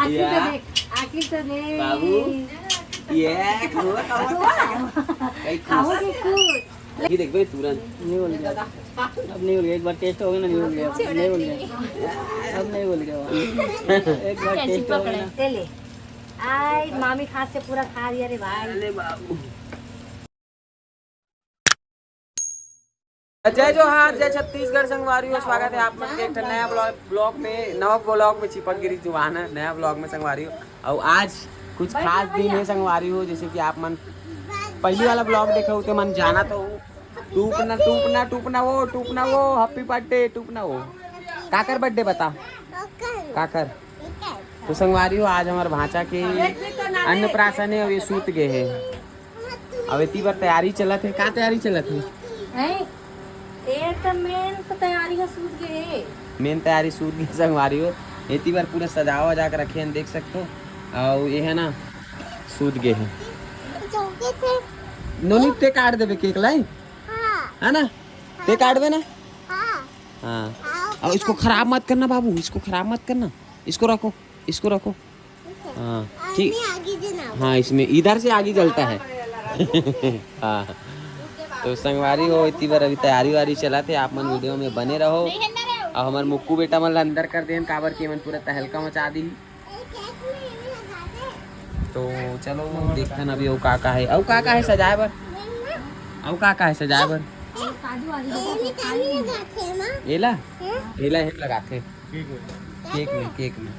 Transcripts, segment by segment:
आखिर तो देख बाबू ये खाओगे कुछ ये देख भाई तुरंत नहीं बोल गया, अब नहीं बोल गया। एक बार टेस्ट हो गया ना, नहीं बोल गया, नहीं बोल गया, अब नहीं बोल गया। एक बार टेस्ट हो गया ना। ले आई मामी खास से पूरा खा दिया रे भाई। अरे बाबू जय जोहार, जय छत्तीसगढ़ संगवारी हो। स्वागत है आप लोग के एक नया ब्लॉग में, नवा ब्लॉग में चिपक गिरी जुबान है, नया ब्लॉग में संगवारी हो। और आज कुछ खास दिन है संगवारी हो, जैसे कि आप मन पहली वाला ब्लॉग देखा हो तो मन जाना तो टूपना टूपना टूपना वो हैप्पी बर्थडे टूपना वो काकर बर्थडे बता काकर। तो संगवारी हो आज हमारे भांचा के अन्नप्राशन है और ये सूत गए है। अब इतनी बार तैयारी चलत है, का तैयारी चलत है? मेन तो तैयारी का सूझ गए, मेन तैयारी सूत गई संगवारी हो। इतनी बार पूरा सजावा वजा कर रखे हैं, देख सकते हो। और ये है ना सूत गए है। नोनी ते काट देवे केक लाई है ना, ते काट दे ना। हाँ और इसको खराब मत करना बाबू, इसको खराब मत करना, इसको रखो, इसको रखो। हाँ ठीक, हाँ इसमें इधर से आगे जलता है। हाँ तो संगवारी हो इतनी बार अभी तैयारी वारी चला थे, आप मन वीडियो में बने रहो। और हमारे मुक्कू बेटा मन अंदर कर दें काबर के मन पूरा तहलका मचा दी। तो चलो देखते ना अभी वो काका है, औ काका है सजाए बर, औ काका है सजाए बर। एला एला हिप लगाते केक में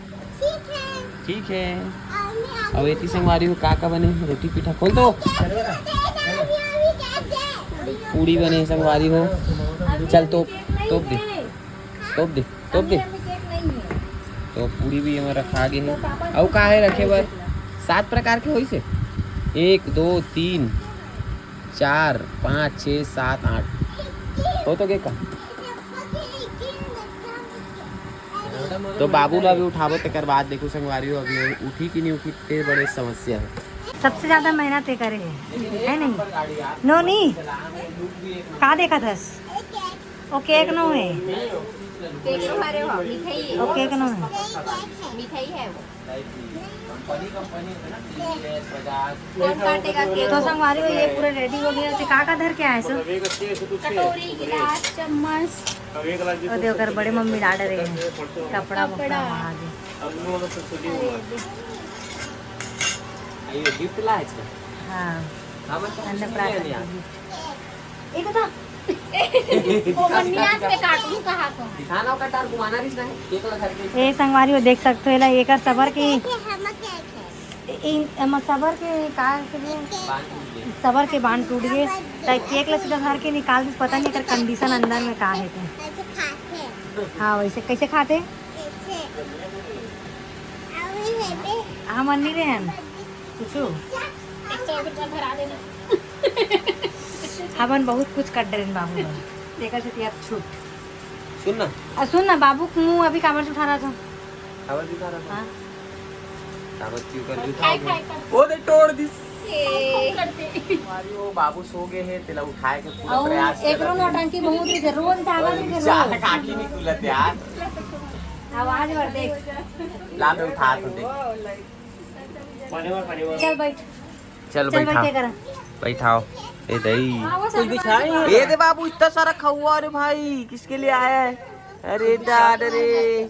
ठीक है। अब इतनी संगवारी हो काका बने रोटी पीठा खोल दो, पूड़ी बने संगवारी हो। चल तोप दे तो पूड़ी भी हमारा खा गए हैं। और का है रखे बर 7 प्रकार के होई से 1 2 3 4 5 6 7 8 हो तो के का। तो बाबू ला भी उठावो तेकर बाद देखो संगवारी हो अभी उठी कि नहीं उठी ते बड़े समस्या है। सबसे ज्यादा मेहनत ये करे है नहीं नोनी का देखा था वो केक नो है, वो केक नो है, मिठाई है वो। तो संगवारी हो ये पूरा रेडी हो गया। तो काका धर के आए सब कटोरी गिलास चम्मच और देवकर बड़े मम्मी डाल रहे हैं कपड़ा वपड़ा वहाँ दे। ये गिफ्ट ला है इसका। हाँ अन्नप्राशन एक था वो मन्नियात में काटूं कहाँ को दिखाना कटार घुमाना रिस है केक ला घर के। ये संगवारी हो देख सकते हो एक सबर की सबर के कार के लिए सबर के बांध टूट गए तो केक ला सीधा धर के निकाल दी, पता नहीं कर कंडीशन अंदर में का है थे। हाँ वैसे कैसे खाते हाँ मन नहीं रहे पूछो 100 रुपया भरा देना। हमन बहुत कुछ कर डरे बाबू देखा से छूट सुन ना बाबू मुँह अभी काबर से उठा रहा था खबर दिखा रहा था। हाँ काबर क्यों कर खाए दिखा खाए ओ दे तोड़ दिस करते हमारी वो बाबू सो गए हैं तेला उठाए के पूरा प्रयास और एक नौटंकी बहुत ही रोज धागा में चार काकी नहीं खुलत यार आवाज भर देख ला में उठा तो देख। चल बैठ चल चल बैठ बैठा के करा बैठाओ ए दही कुछ बिछाए ए दे बाबू इतना सारा खहुआ रे भाई किसके लिए आया है? अरे डाड रे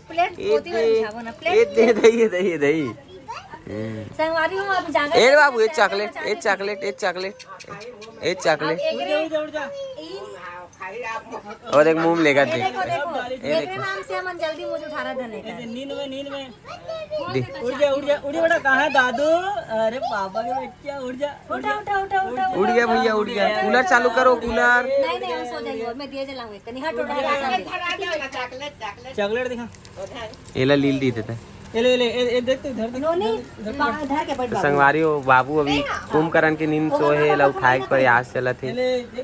प्लेट ए पोती में बिछावो ना दे प्लेट दही संगवारी हूँ अभी जाना ए बाबू ए चॉकलेट ए चॉकलेट ए चॉकलेट ए चॉकलेट और एक मुंह में लेगा दे देखो देखो एकरे नाम से हम जल्दी मुझे उठा रहा धने का नींद में उड़ जा बेटा। कहाँ है दादू? अरे पापा के बच्चा उड़ जा उठा उड़ गया भैया उड़ गया। कूलर चालू करो कूलर। नहीं हम सो जाइए मैं दिए जलाऊंगी कनी हट उठा चॉकलेट दिखा। एला लील दी देता ले देख तो इधर नोनी धर के बैठ बाबू संगवारी हो बाबू अभी कुंभकर्ण के नींद सोहे ला उठाए के प्रयास चलत है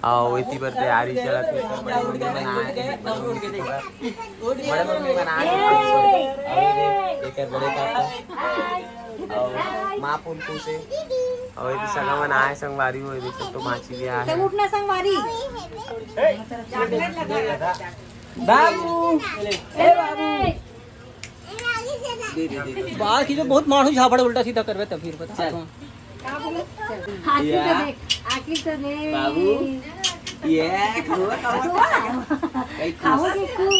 और इतनी बार तैयारी चलत है। बड़े मम्मी बनाए एक बड़े काका और माँ पुलकू से और इतनी सगा बनाए संगवारी हो देख सकते हो माची भी आया है। उठना संगवारी बाबू ए बाबू दे दे दे बाहर की जो बहुत मानू झापड़ उल्टा सीधा करवे तब फिर बता चल। आखिर तो देख, आखिर तो देख। बाबू ये खाओ कहीं खाओगे कुछ?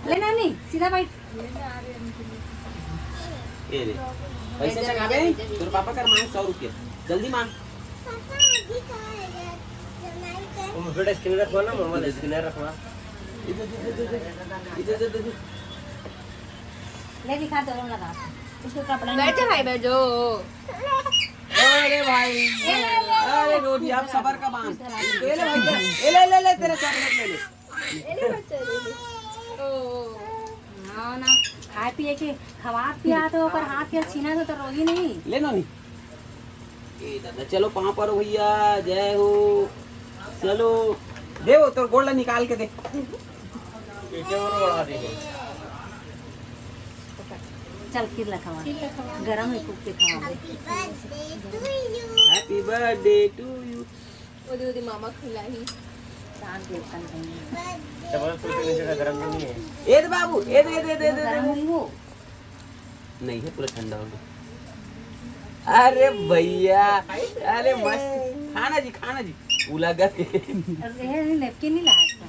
लेना नहीं, सीधा बैठ। ये ले पैसे चढ़ा दे तेरे पापा कर मांग 100 रुपया जल्दी मांग बेटा स्कैनर रखवा ना मम्मा स्कैनर रखवा इधर ले दिखा दो लगा उसको कपड़ा बैठ जा भाई बैठ जाओ। अरे भाई अरे रोटी आप सबर का बांध ले ले भाई ले तेरा चॉकलेट ले हाँ ना, खाए पिए के खवा पिया तो पर हाथ के छीना तो रोगी नहीं। ले नो नहीं ए दादा चलो पाँव पर भैया जय हो चलो दे वो तो गोल्ड निकाल के दे चल खीर लखवा गरम है कुक के खवा हैप्पी बर्थडे टू यू ओदी ओदी मामा खिलाई। गरम नहीं है ए दे बाबू ए दे गरम हुई वो नहीं है पूरा ठंडा हो गया अरे भैया अरे मस्त खाना जी उलागा नेपकिन नहीं लाया था।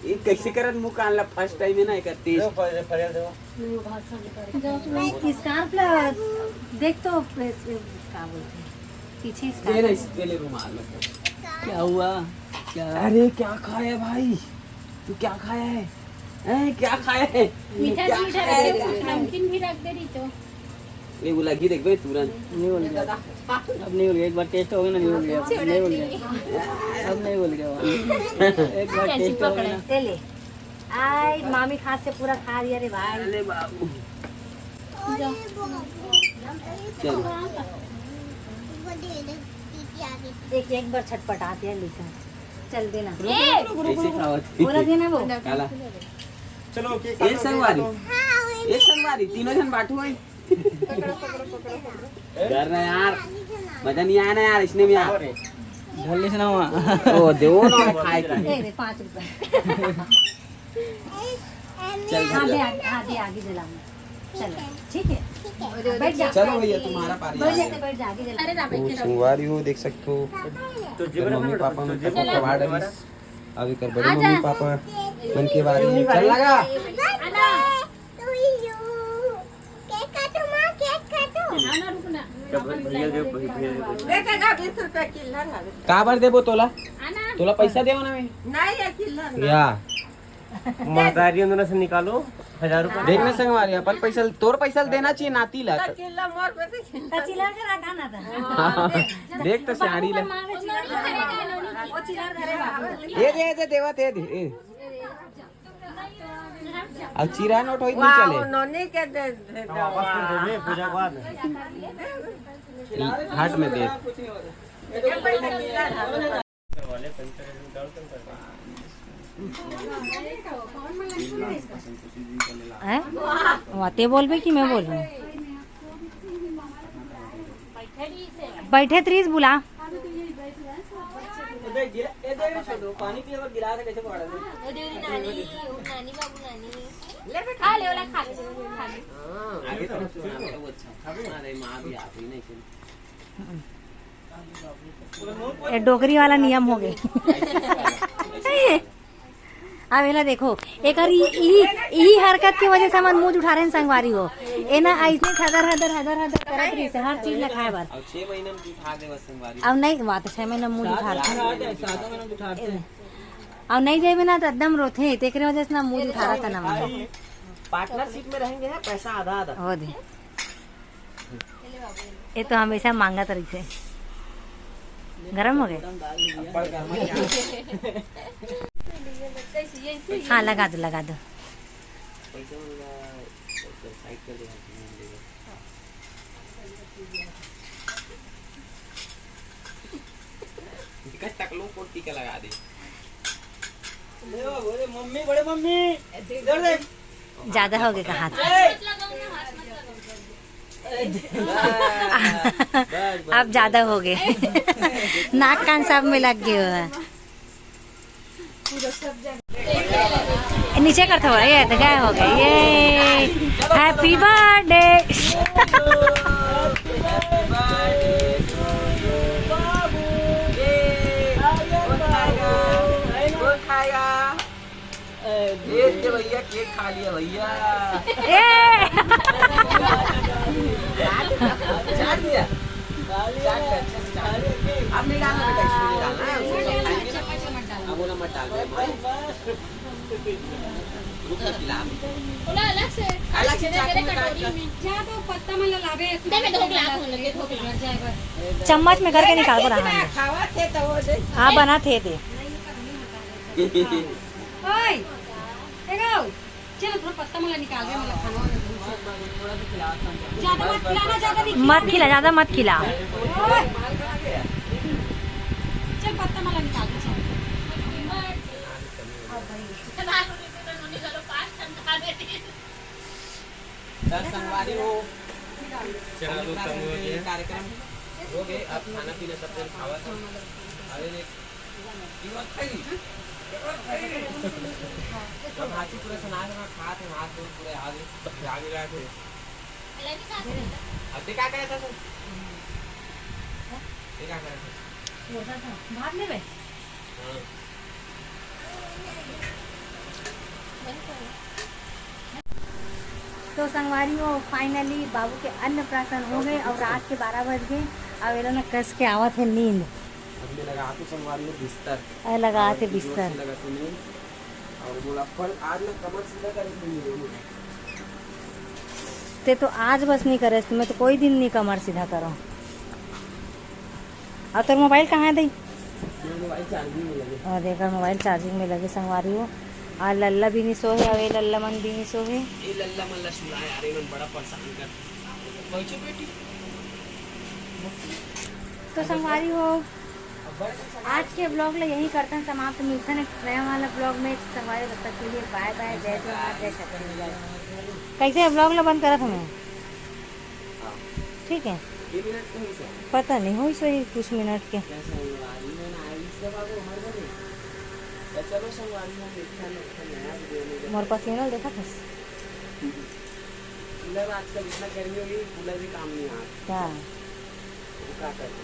ये कैसे करत मुंह कान ला फर्स्ट टाइम है ना एक टेस्ट फरियाद दो स्कार्फ ला देख तो क्या बोलते हैं पीछे दे स्कार्फ ना इसके लिए रुमाल में क्या हुआ क्या अरे क्या खाया भाई तू क्या खाया है क्या खाया है मीठा क्या मीठा खाया है? नमकीन भी रख दे रही तो। ये उलागी देख बे तुरंत नहीं भूल गया अब नहीं भूल गया एक बार टेस्ट हो गया ना नहीं भूल गया नहीं भूल गया अब नहीं भूल गया एक बार टेस्ट हो गया ना ले ले आई मामी हाथ से पूरा खा लिया रे भाई। अरे बाबू चलो एक बार छटपटाते हैं लिखा चल देना कैसे खावत बोला देना वो काला चलो केक एक संगवारी तीनों जन बांटू है डर ना यार मजा नहीं आया ना यार इसने भी यार जल्दी से ना हुआ ओ देवो ना खाए की दे दे 5 रुपए चल हाँ दे भैया आगे आगे जलाऊंगा चलो ठीक है बैठ जा चलो भैया तुम्हारा पारी बैठ जाते बैठ जा आगे जला अरे ना बैठ संगवारी हो देख सकते हो तो मम्मी पापा में तक कबाड़ अभी कर बड़े मम्मी पापा मन के बारे में चल लगा आना रुकना भैया दे का बार देबो तोला आना तोला पैसा देबो ना मैं या महदारी अंदर से निकालो 1000 रुपए देखने संगवारी अपन पैसा तोर पैसा देना चाहिए नाती ला चिल्ला के रखा ना था देख तो सियाड़ी ले वो चिल्ला धरे बाबू ये दे देवा दे दे अब चिरा नोट होई नहीं चले वापस कर देंगे पूजा के बाद हाट में दे वाते बोल कि मैं बोल रही हूँ बैठे त्रीस बुला पानी पिए और गिरा कैसे पड़ा खा ले वाला खा ले आगे तो सुना वो अच्छा हमारे मां भी आती नहीं ये डोगरी वाला नियम हो गए अब एला देखो एक ई हरकत की वजह से हम मुंह उठा रहे हैं संगवारी हो ए ना ऐसे हदर करत रही से हर चीज खाए बार अब 6 महीने में उठा दे बस संगवारी अब नहीं बात 6 महीना मुंह उठा रहे अब नहीं जाए ना तो एकदम रोते तेरे वजह से ना मुंह उठा रहा था ना पार्टनरशिप में रहेंगे है पैसा आधा आधा हो दे ये तो हमेशा मांगा तरीके से गरम हो गए हाँ लगा दो पैसा साइड कर दे कट टकलो को टीका लगा दे मम्मी बड़े मम्मी इधर देख ज्यादा हो गए हाथ अब ज्यादा हो गए नाक कान सब में लग गए हो नीचे करते हुआ ये तो गए हो गए ये हैप्पी बर्थडे। भैया केक खा लिया भैया। अब नहीं डालना बेटा, इसमें नहीं डालना है, उसको सब खाएंगे ना। अब वो ना मत डाल दे भाई। रुक जा खिला बोला अलग से मेरे कटोरी में जा तो पत्ता में लावे दे मैं ढोकला खोल के ढोकला जाएगा चम्मच में करके निकाल को रहा खावा थे तो वो से हाँ बना थे दे। ओए एगो चल थोड़ा पत्ता मला निकाल दे, मला खाना ज्यादा मत खिलाना, ज्यादा नहीं मत खिला, ज्यादा मत खिला। चल पत्ता मला निकाल दे संगवारी हो कार्यक्रम हो गए। अब खाना पीना सब जन खावा था। अरे अब हाथी पूरा सुना के खा थे, हाथ दूर पूरे आगे लाके अब क्या करे था तू? क्या करे था? भाग ले बे। तो संगवारी हो फाइनली बाबू के अन्नप्राशन हो गए और रात के 12 बज गए। अब ये लोग कस के आवत है नींद। हमने लगा तो संगवारी हो बिस्तर लगाते बिस्तर लगा तो नींद और बोला पर आज ना कमर सीधा करेंगे। ते तो आज बस नहीं करे, मैं तो कोई दिन नहीं कमर सीधा करो। और तो मोबाइल कहाँ है दई? मोबाइल चार्जिंग में लगे। और देखा मोबाइल चार्जिंग में लगे संगवारी हो। और लल्ला भी नहीं सो है, अवे लल्ला मन भी नहीं सो है। ये लल्ला मल्ला सुला यार, ये मन बड़ा परेशान कर। पहुंचे बेटी। तो संगवारी हो आज के ब्लॉग ले यही करते हैं समाप्त। मिलते हैं नया वाला ब्लॉग में। संगवारी तब तक के लिए बाय बाय, जय जोहार, जय छत्तीसगढ़। कैसे ब्लॉग ला बंद करा था मैं? ठीक है, ये मिनट कहीं से पता नहीं हो सही कुछ मिनट के। चलो संगवारी हम देखा नया वीडियो में मोर पसीना देखा था कूलर आजकल इतना गर्मी हो गई, कूलर भी काम नहीं आ रहा। क्या वो क्या करते